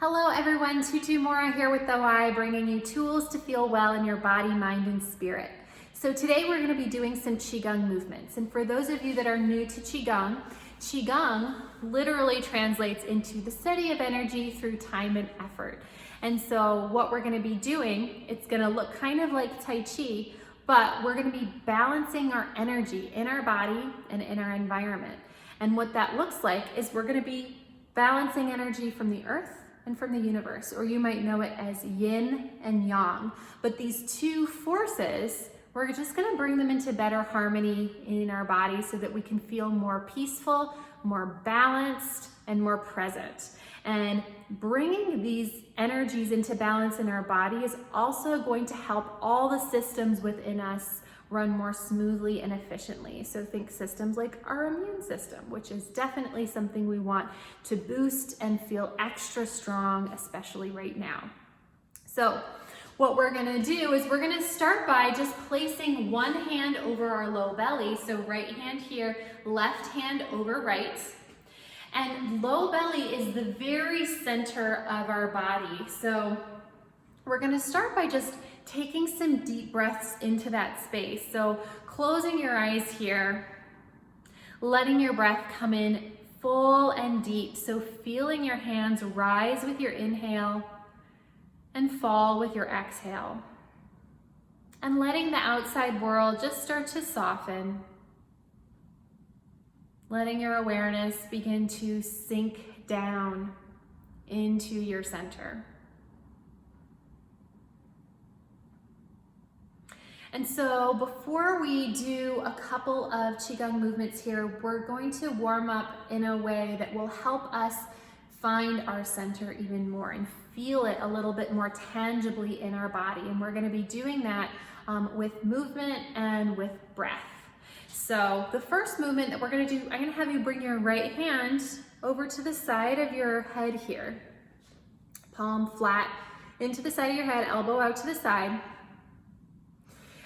Hello everyone, Tutu Mora here with the Y, bringing you tools to feel well in your body, mind, and spirit. So today we're going to be doing some Qigong movements. And for those of you that are new to Qigong, Qigong literally translates into the study of energy through time and effort. And so what we're going to be doing, it's going to look kind of like Tai Chi, but we're going to be balancing our energy in our body and in our environment. And what that looks like is we're going to be balancing energy from the earth and from the universe, or you might know it as yin and yang. But these two forces, we're just gonna bring them into better harmony in our body so that we can feel more peaceful, more balanced, and more present. And bringing these energies into balance in our body is also going to help all the systems within us run more smoothly and efficiently. So think systems like our immune system, which is definitely something we want to boost and feel extra strong, especially right now. So what we're gonna do is we're gonna start by just placing one hand over our low belly. So right hand here, left hand over right. And low belly is the very center of our body. So we're gonna start by just taking some deep breaths into that space. So closing your eyes here, letting your breath come in full and deep. So feeling your hands rise with your inhale and fall with your exhale. And letting the outside world just start to soften. Letting your awareness begin to sink down into your center. And so before we do a couple of Qigong movements here, we're going to warm up in a way that will help us find our center even more and feel it a little bit more tangibly in our body. And we're gonna be doing that with movement and with breath. So the first movement that we're gonna do, I'm gonna have you bring your right hand over to the side of your head here. Palm flat into the side of your head, elbow out to the side.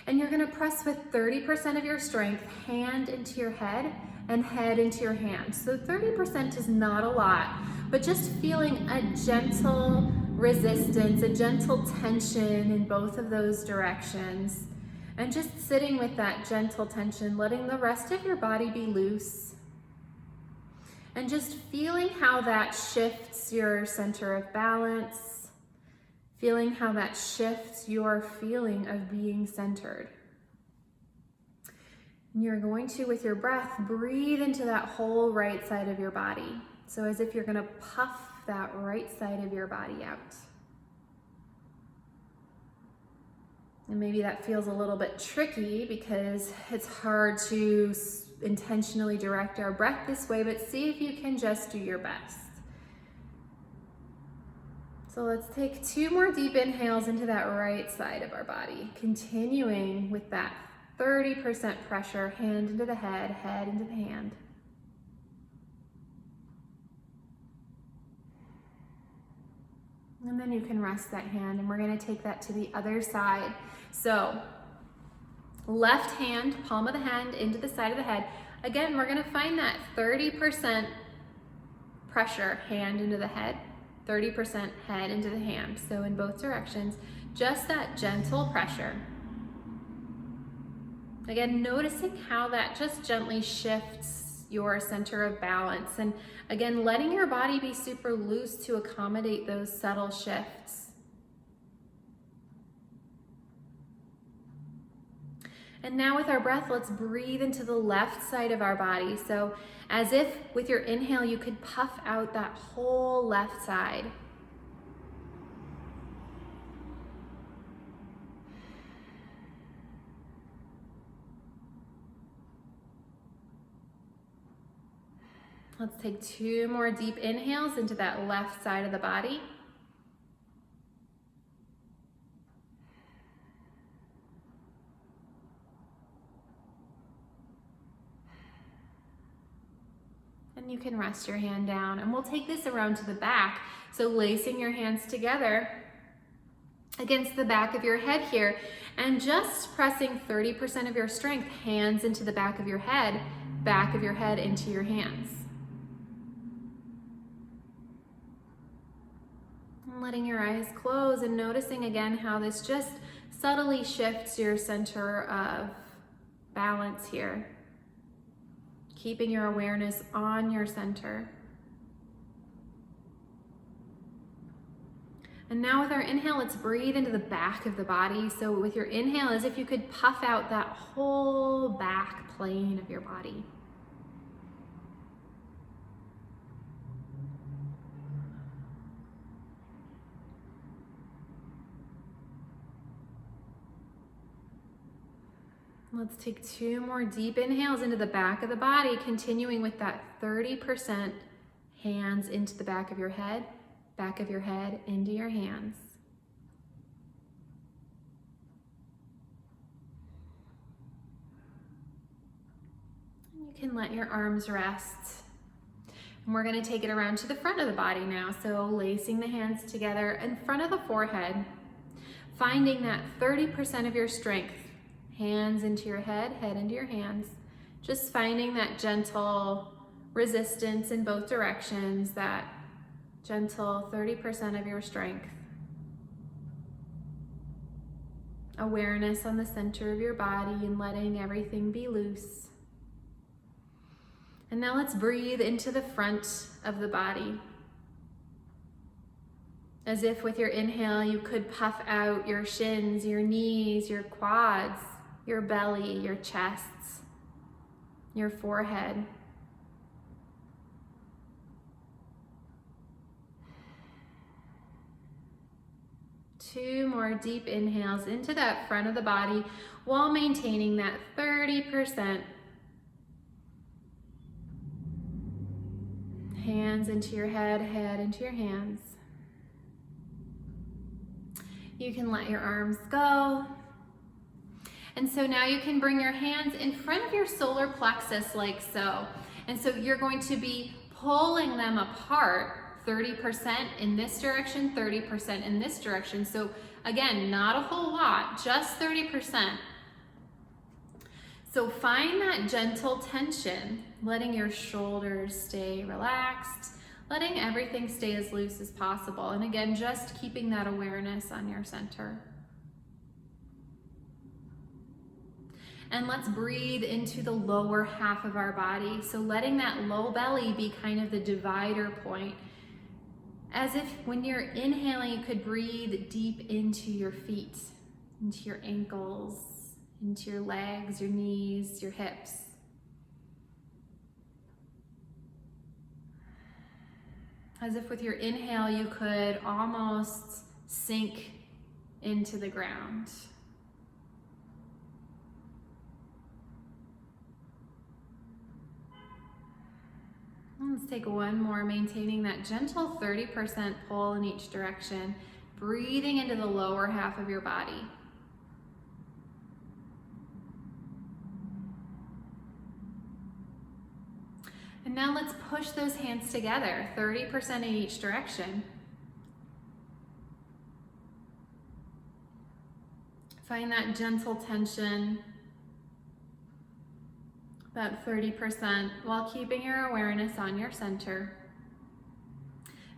And you're gonna press with 30% of your strength, hand into your head and head into your hand. So 30% is not a lot, but just feeling a gentle resistance, a gentle tension in both of those directions. And just sitting with that gentle tension, letting the rest of your body be loose. And just feeling how that shifts your center of balance. Feeling how that shifts your feeling of being centered. And you're going to, with your breath, breathe into that whole right side of your body. So as if you're gonna puff that right side of your body out. And maybe that feels a little bit tricky because it's hard to intentionally direct our breath this way, but see if you can just do your best. So let's take 2 more deep inhales into that right side of our body, continuing with that 30% pressure, hand into the head, head into the hand. And then you can rest that hand, and we're gonna take that to the other side. So left hand, palm of the hand into the side of the head. Again, we're gonna find that 30% pressure, hand into the head. 30% head into the hand. So in both directions, just that gentle pressure. Again, noticing how that just gently shifts your center of balance. And again, letting your body be super loose to accommodate those subtle shifts. And now with our breath, let's breathe into the left side of our body. So as if with your inhale, you could puff out that whole left side. Let's take 2 more deep inhales into that left side of the body. And you can rest your hand down, and we'll take this around to the back. So lacing your hands together against the back of your head here, and just pressing 30% of your strength, hands into the back of your head into your hands. And letting your eyes close and noticing again how this just subtly shifts your center of balance here. Keeping your awareness on your center. And now with our inhale, let's breathe into the back of the body. So with your inhale, as if you could puff out that whole back plane of your body. Let's take 2 more deep inhales into the back of the body, continuing with that 30% hands into the back of your head into your hands. And you can let your arms rest. And we're going to take it around to the front of the body now. So lacing the hands together in front of the forehead, finding that 30% of your strength. Hands into your head into your hands. Just finding that gentle resistance in both directions, that gentle 30% of your strength. Awareness on the center of your body and letting everything be loose. And now let's breathe into the front of the body. As if with your inhale, you could puff out your shins, your knees, your quads, your belly, your chests, your forehead. Two more deep inhales into that front of the body while maintaining that 30%. Hands into your head into your hands. You can let your arms go. And so now you can bring your hands in front of your solar plexus like so. And so you're going to be pulling them apart, 30% in this direction, 30% in this direction. So again, not a whole lot, just 30%. So find that gentle tension, letting your shoulders stay relaxed, letting everything stay as loose as possible. And again, just keeping that awareness on your center. And let's breathe into the lower half of our body. So letting that low belly be kind of the divider point. As if when you're inhaling, you could breathe deep into your feet, into your ankles, into your legs, your knees, your hips. As if with your inhale, you could almost sink into the ground. Let's take one more, maintaining that gentle 30% pull in each direction, breathing into the lower half of your body. And now let's push those hands together, 30% in each direction. Find that gentle tension, that 30%, while keeping your awareness on your center.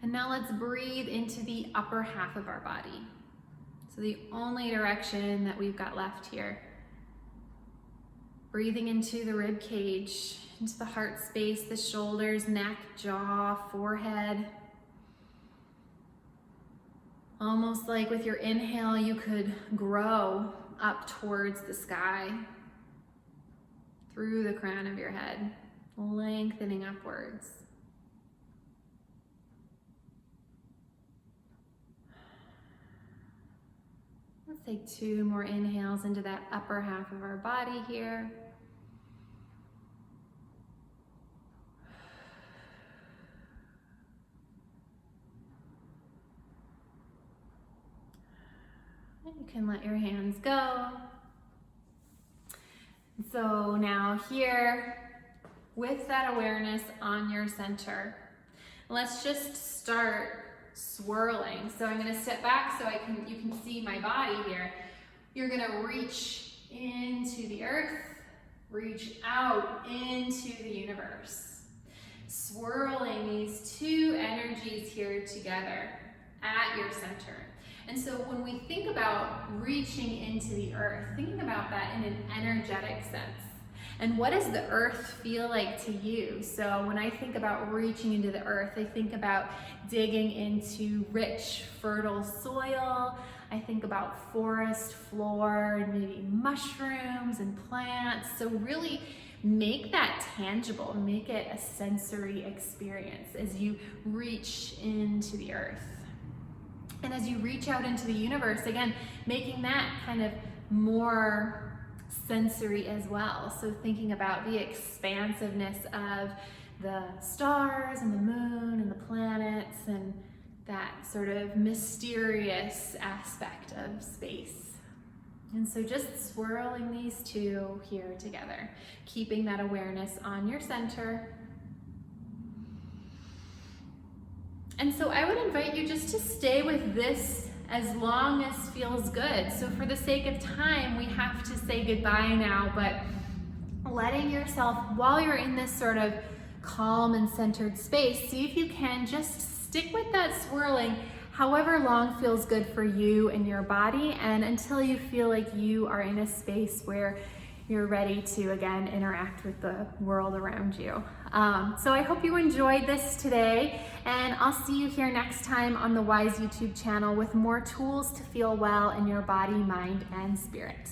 And now let's breathe into the upper half of our body. So the only direction that we've got left here. Breathing into the rib cage, into the heart space, the shoulders, neck, jaw, forehead. Almost like with your inhale, you could grow up towards the sky, through the crown of your head, lengthening upwards. Let's take 2 more inhales into that upper half of our body here. And you can let your hands go. So now here, with that awareness on your center, let's just start swirling. So I'm going to step back so you can see my body here. You're going to reach into the earth, reach out into the universe. Swirling these 2 energies here together. at your center. And so when we think about reaching into the earth, thinking about that in an energetic sense. And what does the earth feel like to you? So when I think about reaching into the earth, I think about digging into rich, fertile soil. I think about forest floor and maybe mushrooms and plants. So really make that tangible, make it a sensory experience as you reach into the earth. And as you reach out into the universe, again, making that kind of more sensory as well. So thinking about the expansiveness of the stars and the moon and the planets and that sort of mysterious aspect of space. And so just swirling these two here together, keeping that awareness on your center. And so I would invite you just to stay with this as long as feels good. So for the sake of time, we have to say goodbye now, but letting yourself, while you're in this sort of calm and centered space, see if you can just stick with that swirling however long feels good for you and your body, and until you feel like you are in a space where you're ready to again interact with the world around you. So I hope you enjoyed this today, and I'll see you here next time on the Wise YouTube channel with more tools to feel well in your body, mind, and spirit.